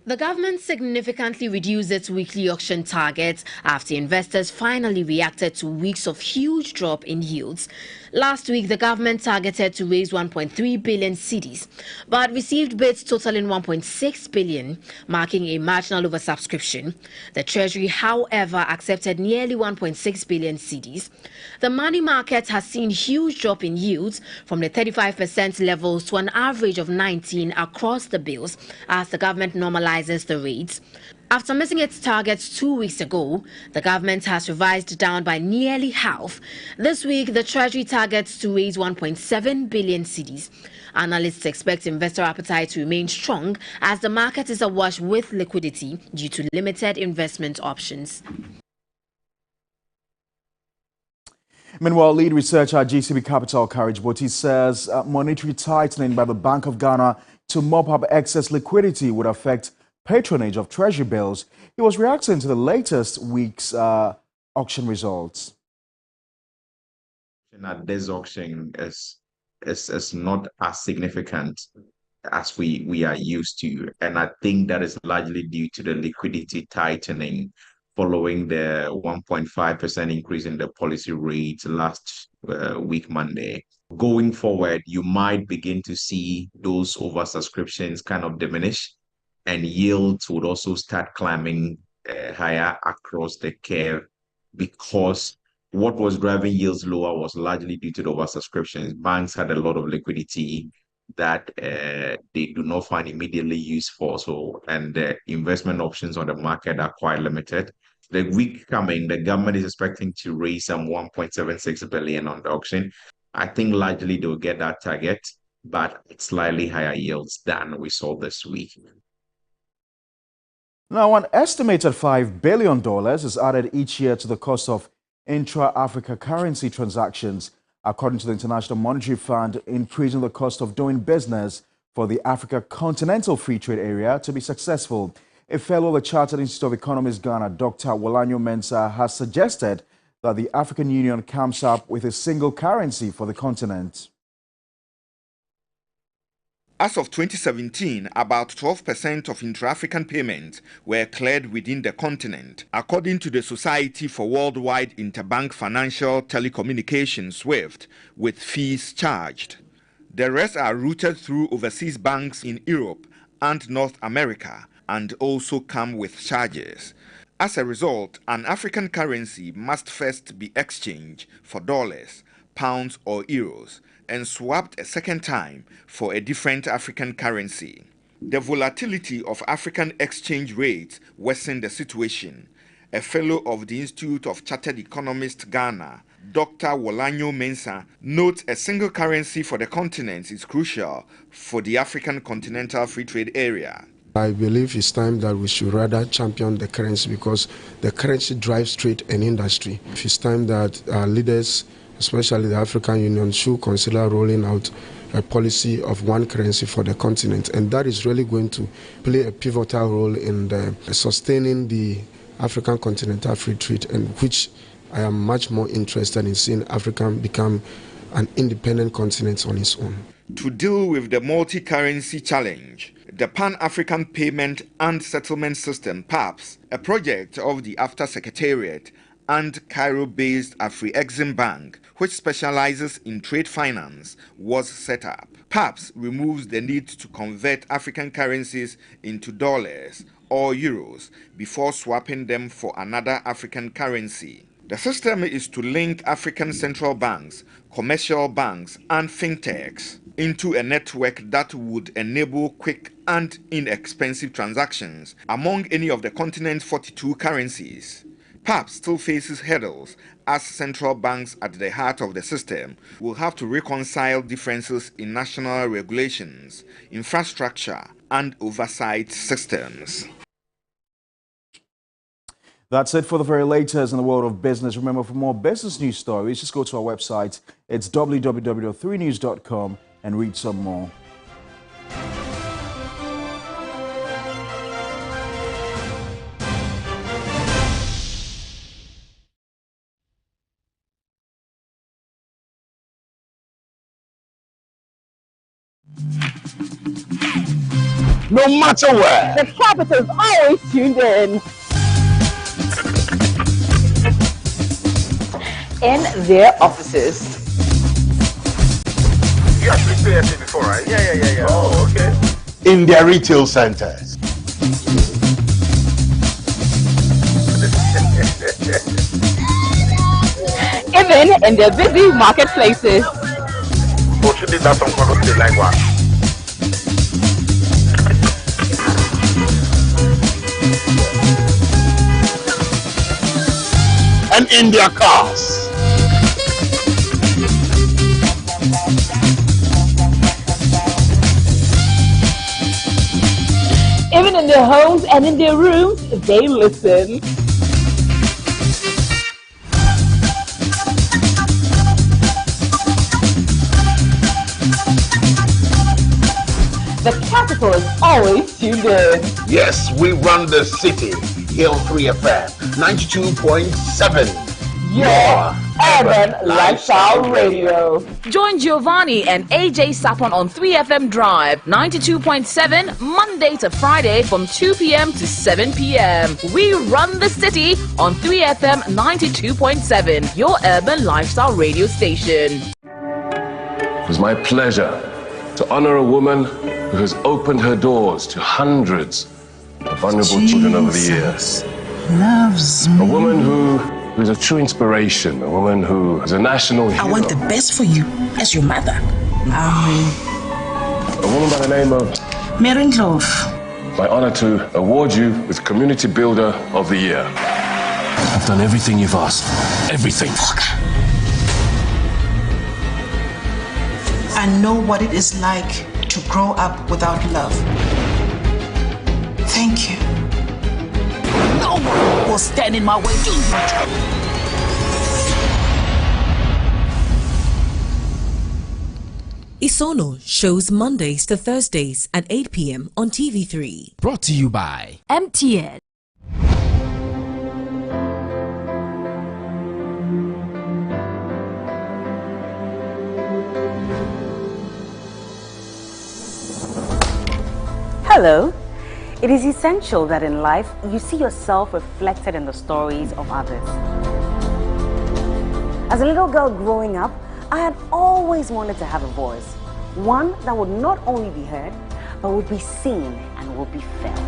The government significantly reduced its weekly auction targets after investors finally reacted to weeks of huge drop in yields. Last week, the government targeted to raise 1.3 billion cedis, but received bids totaling 1.6 billion, marking a marginal oversubscription. The Treasury, however, accepted nearly 1.6 billion cedis. The money market has seen huge drop in yields from the 35% levels to an average of 19 across the bills as the government normalizes the rates. After missing its targets 2 weeks ago, the government has revised down by nearly half. This week, the Treasury targets to raise 1.7 billion cedis. Analysts expect investor appetite to remain strong as the market is awash with liquidity due to limited investment options. Meanwhile, lead researcher at GCB Capital, Courage Boti, says monetary tightening by the Bank of Ghana to mop up excess liquidity would affect patronage of treasury bills. He was reacting to the latest week's auction results. At this auction is not as significant as we are used to, and I think that is largely due to the liquidity tightening following the 1.5% increase in the policy rate last week Monday. Going forward, you might begin to see those oversubscriptions kind of diminish, and yields would also start climbing higher across the curve, because what was driving yields lower was largely due to the oversubscriptions. Banks had a lot of liquidity that they do not find immediately useful. And the investment options on the market are quite limited. The week coming, the government is expecting to raise some 1.76 billion on the auction. I think largely they'll get that target, but it's slightly higher yields than we saw this week. Now, an estimated $5 billion is added each year to the cost of intra-Africa currency transactions, according to the International Monetary Fund, increasing the cost of doing business for the Africa Continental Free Trade Area to be successful. A fellow of the Chartered Institute of Economists Ghana, Dr. Wolanyo Mensah, has suggested that the African Union comes up with a single currency for the continent. As of 2017, about 12% of intra-African payments were cleared within the continent, according to the Society for Worldwide Interbank Financial Telecommunications, SWIFT, with fees charged. The rest are routed through overseas banks in Europe and North America, and also come with charges. As a result, an African currency must first be exchanged for dollars, pounds, or euros, and swapped a second time for a different African currency. The volatility of African exchange rates worsened the situation. A fellow of the Institute of Chartered Economists Ghana, Dr. Wolanyo Mensah, notes a single currency for the continent is crucial for the African Continental Free Trade Area. I believe it's time that we should rather champion the currency, because the currency drives trade and industry. It's time that our leaders, especially the African Union, should consider rolling out a policy of one currency for the continent, and that is really going to play a pivotal role in sustaining the African Continental Free Trade, and which I am much more interested in seeing Africa become an independent continent on its own. To deal with the multi-currency challenge, the Pan-African Payment and Settlement System, PAPS, a project of the AFTA Secretariat and Cairo-based Afri-Exim Bank, which specializes in trade finance, was set up. PAPS removes the need to convert African currencies into dollars or euros before swapping them for another African currency. The system is to link African central banks, commercial banks, and fintechs into a network that would enable quick and inexpensive transactions among any of the continent's 42 currencies. PAPS still faces hurdles, as central banks at the heart of the system will have to reconcile differences in national regulations, infrastructure, and oversight systems. That's it for the very latest in the world of business. Remember, for more business news stories, just go to our website. It's www.3news.com and read some more. no matter where. The capital is always tuned in. In their offices. You actually say it before, right? Yeah. Oh, okay. In their retail centers. Even in their busy marketplaces. And in their cars. Even in their homes and in their rooms, they listen. The capital is always tuned in. Yes, we run the city. Here on 3FM 92.7. Your Urban Lifestyle Radio. Join Giovanni and AJ Sapon on 3FM Drive 92.7 Monday to Friday from 2 p.m. to 7 p.m. We run the city on 3FM 92.7, your urban lifestyle radio station. It was my pleasure to honor a woman who has opened her doors to hundreds of vulnerable children over the years. Loves me. A woman who is a true inspiration, a woman who is a national hero. I want the best for you as your mother. Amen. A woman by the name of Mary Love. My honor to award you with Community Builder of the Year. I've done everything you've asked. Everything. I know what it is like to grow up without love. Thank you. No one will stand in my way. Isono shows Mondays to Thursdays at 8 p.m. on TV3. Brought to you by MTN. Hello. It is essential that in life you see yourself reflected in the stories of others. As a little girl growing up, I had always wanted to have a voice, one that would not only be heard, but would be seen and would be felt.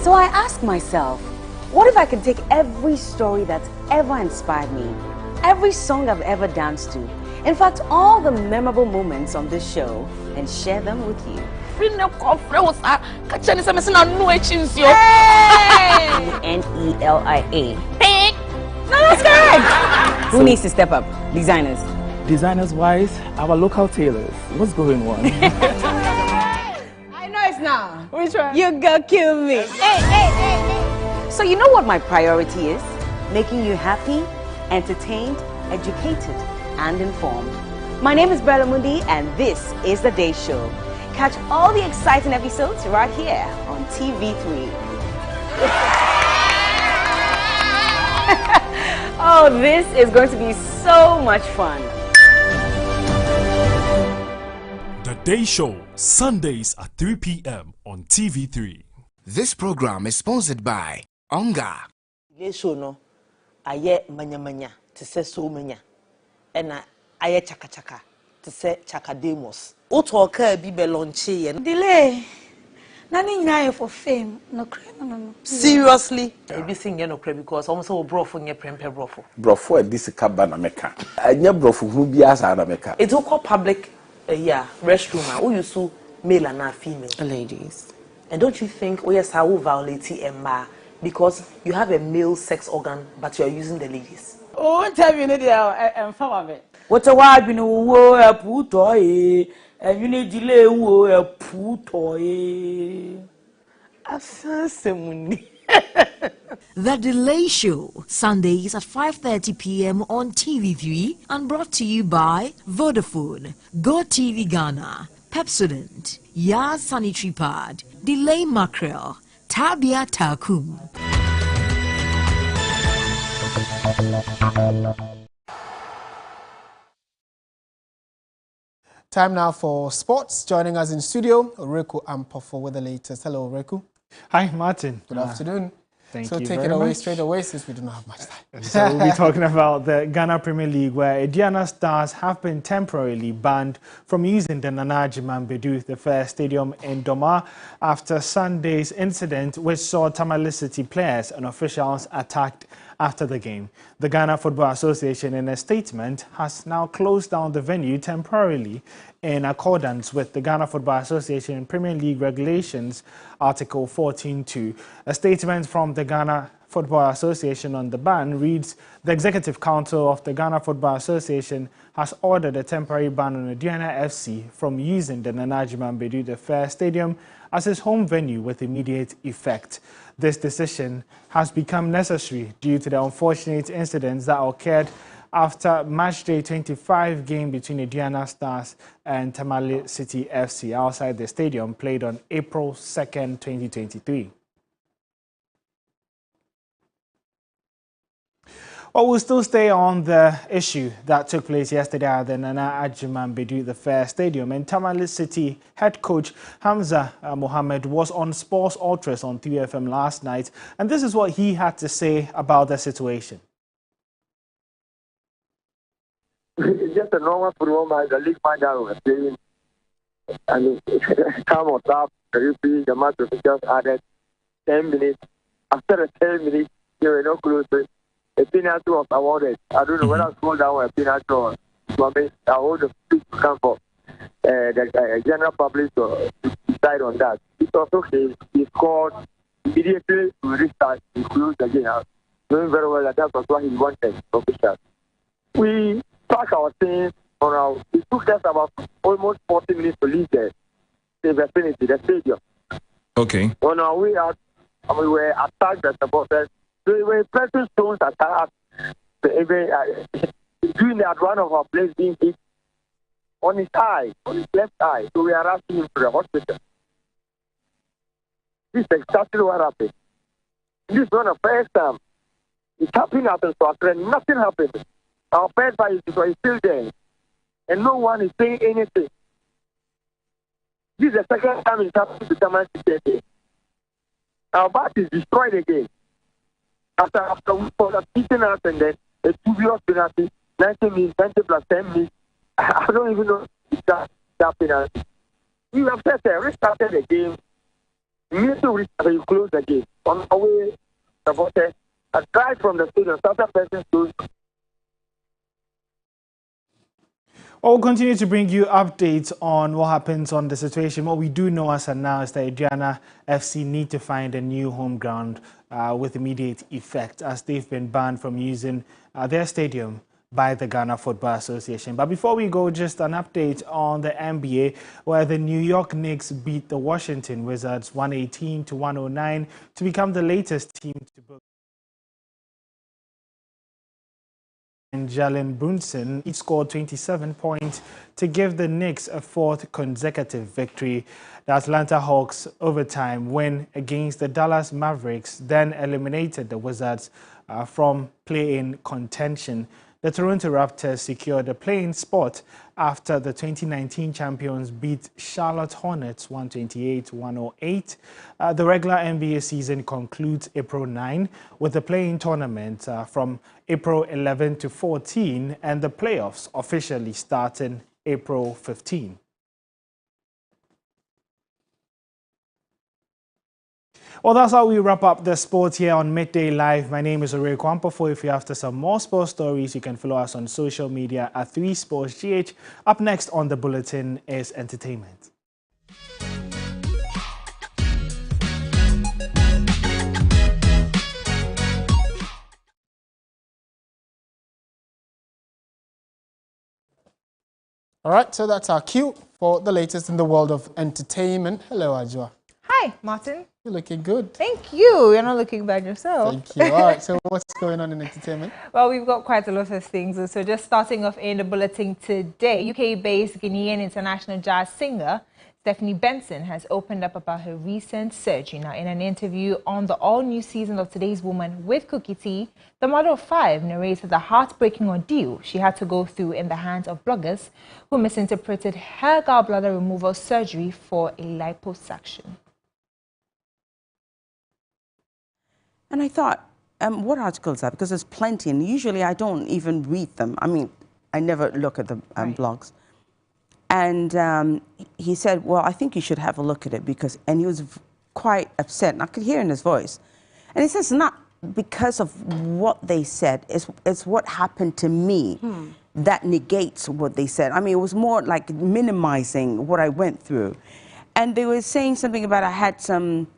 So I asked myself, what if I could take every story that's ever inspired me, every song I've ever danced to, in fact, all the memorable moments on this show, and share them with you. N-E-L-I-A. No, that's correct. Who needs to step up? Designers. Designers wise, our local tailors. What's going on? I know it's now. Which one? You go kill me. Hey. So you know what my priority is? Making you happy, entertained, educated, and informed. My name is Bella Mundi, and this is The Day Show. Catch all the exciting episodes right here on TV3. Oh, this is going to be so much fun. The Day Show, Sundays at 3 p.m. on TV3. This program is sponsored by Onga. Day Show no, aye manya to say so manya. And aye chaka to say chakademos. Utoka bibe launchi and delay. Nothing now for fame. No. Seriously? Everything you know because almost all brofu nye prempe brofu. Brofu e disi kabana meka. Anya brofu hu biasa na meka. It's all called public restroom who used to male and female. Ladies. And don't you think yes I will violate Emma because you have a male sex organ but you are using the ladies? Oh, tell me and follow it. What a wife you know a putoy and you need delay a putoy. The Delay Show, Sundays at 5:30 p.m. on TV3 and brought to you by Vodafone, GoTV Ghana, Pepsodent, Yaz Sanitary Pad, Delay Mackerel, Tabia Takum. Time now for sports. Joining us in studio, Reku Ampofo with the latest. Hello, Reku. Hi, Martin. Good afternoon. Thank so you take it away straight away since we do not have much time. So we'll be talking about the Ghana Premier League, where Aduana Stars have been temporarily banned from using the Nana Adjumani Badu, the first stadium in Doma, after Sunday's incident which saw Tamale City players and officials attacked after the game. The Ghana Football Association, in a statement, has now closed down the venue temporarily in accordance with the Ghana Football Association Premier League Regulations, Article 14.2. A statement from the Ghana Football Association on the ban reads, the Executive Council of the Ghana Football Association has ordered a temporary ban on Aduana FC from using the Nana Adjumani Badu, the first stadium, as its home venue with immediate effect. This decision has become necessary due to the unfortunate incidents that occurred after matchday 25 game between Aduana Stars and Tamale City FC outside the stadium, played on April 2nd, 2023. Well, we'll still stay on the issue that took place yesterday at the Nana Adjumani Badu, the first stadium. And Tamale City head coach Hamza Mohammed was on Sports Ultras on 3FM last night. And this is what he had to say about the situation. It's just a normal football match, the league match that we're playing. And time was up, the match was just added 10 minutes. After the 10 minutes, they were not close. A penalty was awarded. I don't know whether I scrolled down a penalty or I hold the speech to come for the general public to decide on that. It's also he scored immediately to restart and close the game. Knowing very well that that was what he wanted officials. We packed our team on our. It took us about almost 40 minutes to leave the vicinity, the stadium. Okay. On our way out, we were attacked by supporters. They were pressing stones at us. Doing that, one of our players being hit on his eye, on his left eye. So we are rushing him to the hospital. This is exactly what happened. This is not the first time. It's happening at the Swatran. Nothing happened. Our first fight is still there. And no one is saying anything. This is the second time it's happened to Tamale City. Our bat is destroyed again. After we for the beating us and then a dubious penalty, 90 minutes, 90 plus 10 minutes. I don't even know if that penalty. We have said restarted the game. Immediately we closed the game. On our way, supporters, a drive from the stadium, started pressing stones. Well, we'll continue to bring you updates on what happens on the situation. What we do know as of now is that Aduana FC need to find a new home ground with immediate effect, as they've been banned from using their stadium by the Ghana Football Association. But before we go, just an update on the NBA, where the New York Knicks beat the Washington Wizards 118-109 to become the latest team to book. And Jalen Brunson each scored 27 points to give the Knicks a fourth consecutive victory. The Atlanta Hawks' overtime win against the Dallas Mavericks then eliminated the Wizards from play-in contention. The Toronto Raptors secured a play-in spot after the 2019 champions beat Charlotte Hornets 128-108. The regular NBA season concludes April 9 with the play-in tournament from April 11 to 14 and the playoffs officially starting April 15. Well, that's how we wrap up the sport here on Midday Live. My name is Reku Ampofo. If you're after some more sports stories, you can follow us on social media at 3SportsGH. Up next on the bulletin is entertainment. All right, so that's our cue for the latest in the world of entertainment. Hello, Ajua. Hi, Martin. You're looking good. Thank you. You're not looking bad yourself. Thank you. All right, so what's going on in entertainment? Well, we've got quite a lot of things. So just starting off in the bulletin today, UK-based Guinean international jazz singer Stephanie Benson has opened up about her recent surgery. Now, in an interview on the all-new season of Today's Woman with Cookie T, the mother of 5 narrated the heartbreaking ordeal she had to go through in the hands of bloggers who misinterpreted her gallbladder removal surgery for a liposuction. And I thought, what articles are? Because there's plenty, and usually I don't even read them. I mean, I never look at the blogs. And he said, well, I think you should have a look at it because, and he was quite upset, and I could hear in his voice. And he says, not because of what they said, it's what happened to me that negates what they said. I mean, it was more like minimizing what I went through. And they were saying something about I had some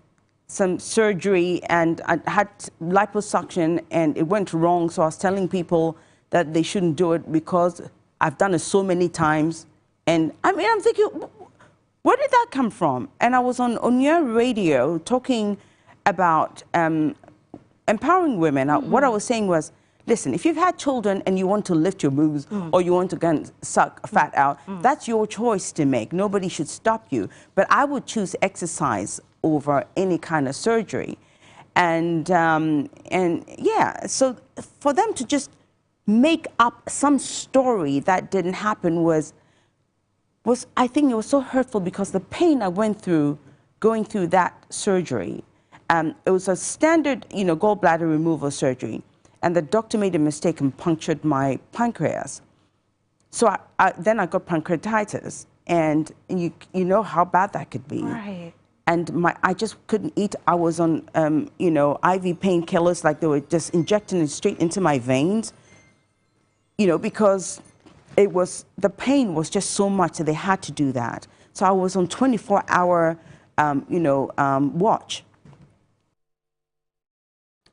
surgery and I had liposuction and it went wrong, so I was telling people that they shouldn't do it because I've done it so many times. And I mean, I'm thinking, where did that come from? And I was on your radio talking about empowering women. What I was saying was, listen, if you've had children and you want to lift your boobs or you want to go and suck fat out, that's your choice to make. Nobody should stop you. But I would choose exercise over any kind of surgery. And yeah, so for them to just make up some story that didn't happen was I think it was so hurtful because the pain I went through going through that surgery, it was a standard, gallbladder removal surgery, and the doctor made a mistake and punctured my pancreas. So then I got pancreatitis, and you know how bad that could be. Right. And I just couldn't eat. I was on, IV painkillers, like they were just injecting it straight into my veins, because the pain was just so much that they had to do that. So I was on 24-hour, watch.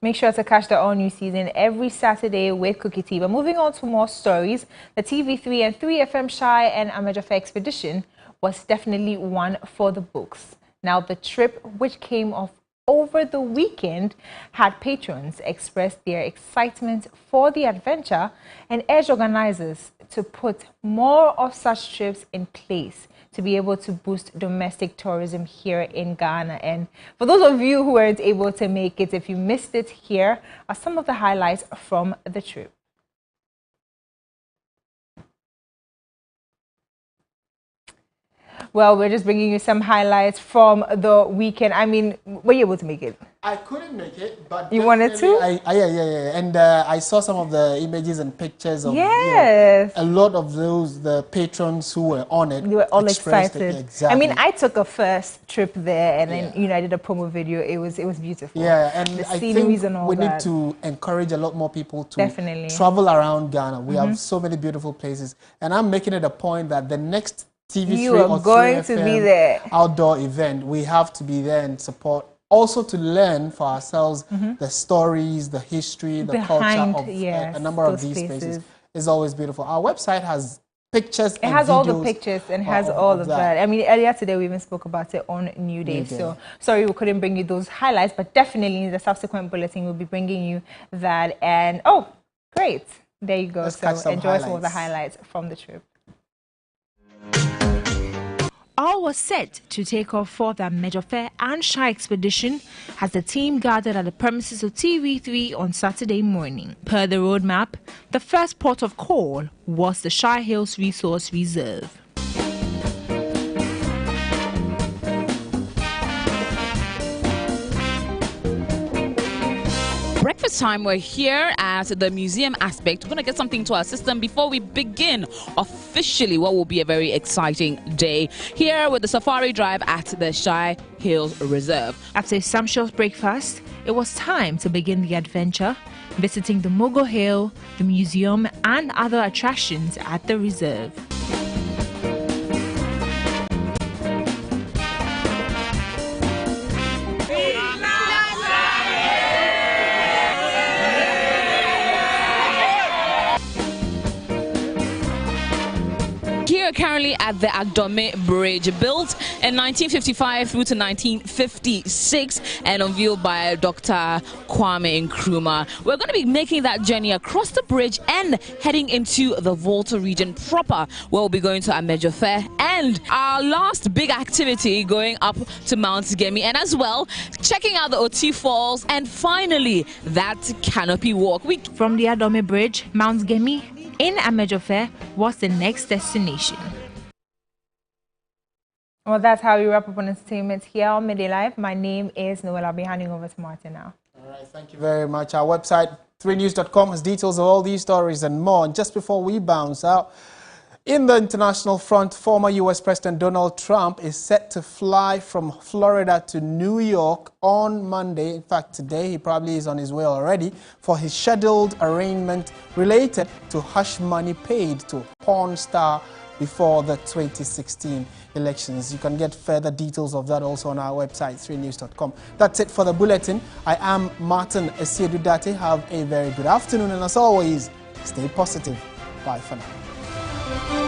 Make sure to catch the all-new season every Saturday with Cookie T. But moving on to more stories, the TV3 and 3FM Shy and Amajofa expedition was definitely one for the books. Now, the trip, which came off over the weekend, had patrons express their excitement for the adventure and urge organizers to put more of such trips in place to be able to boost domestic tourism here in Ghana. And for those of you who weren't able to make it, if you missed it, here are some of the highlights from the trip. Well, we're just bringing you some highlights from the weekend. I mean, were you able to make it? I couldn't make it, but you wanted to? Yeah. And I saw some of the images and pictures of yes. A lot of the patrons who were on it. They were all excited. Exactly. I mean, I took a first trip there, and then I did a promo video. It was beautiful. Yeah, and the I sceneries think and all we that. need to encourage a lot more people to definitely travel around Ghana. We have so many beautiful places, and I'm making it a point that the next TV3 you are or going to be there outdoor event, we have to be there and support. Also to learn for ourselves the stories, the history, the culture of a number of these spaces is always beautiful. Our website has pictures. It has all the pictures and has all of that. I mean, earlier today we even spoke about it on New Day. So sorry we couldn't bring you those highlights, but definitely in the subsequent bulletin we'll be bringing you that. And oh, great! There you go. So enjoy some of the highlights from the trip. All was set to take off for the Amajofa and Shy expedition as the team gathered at the premises of TV3 on Saturday morning. Per the roadmap, the first port of call was the Shy Hills Resource Reserve. Breakfast time, we're here at the museum aspect. We're going to get something to our system before we begin officially what will be a very exciting day here with the safari drive at the Shy Hills Reserve. After a sumptuous breakfast, it was time to begin the adventure, visiting the Mogo Hill, the museum and other attractions at the reserve. here currently at the Adome Bridge, built in 1955 through to 1956 and unveiled by Dr. Kwame Nkrumah. We're going to be making that journey across the bridge and heading into the Volta region proper, where we'll be going to Amejofe and our last big activity going up to Mount Gemi, and as well checking out the Oti Falls, and finally that canopy walk. From the Adome Bridge, Mount Gemi in Amejofe was the next destination. Well, that's how we wrap up on entertainment here on Midday Live. My name is Noel. I'll be handing over to Martin now. All right, thank you very much. Our website 3news.com has details of all these stories and more. And just before we bounce out, in the international front, former U.S. President Donald Trump is set to fly from Florida to New York on Monday. In fact, today he probably is on his way already for his scheduled arraignment related to hush money paid to a porn star before the 2016 elections. You can get further details of that also on our website, 3news.com. That's it for the bulletin. I am Martin Esiedudate. Have a very good afternoon, and as always, stay positive. Bye for now.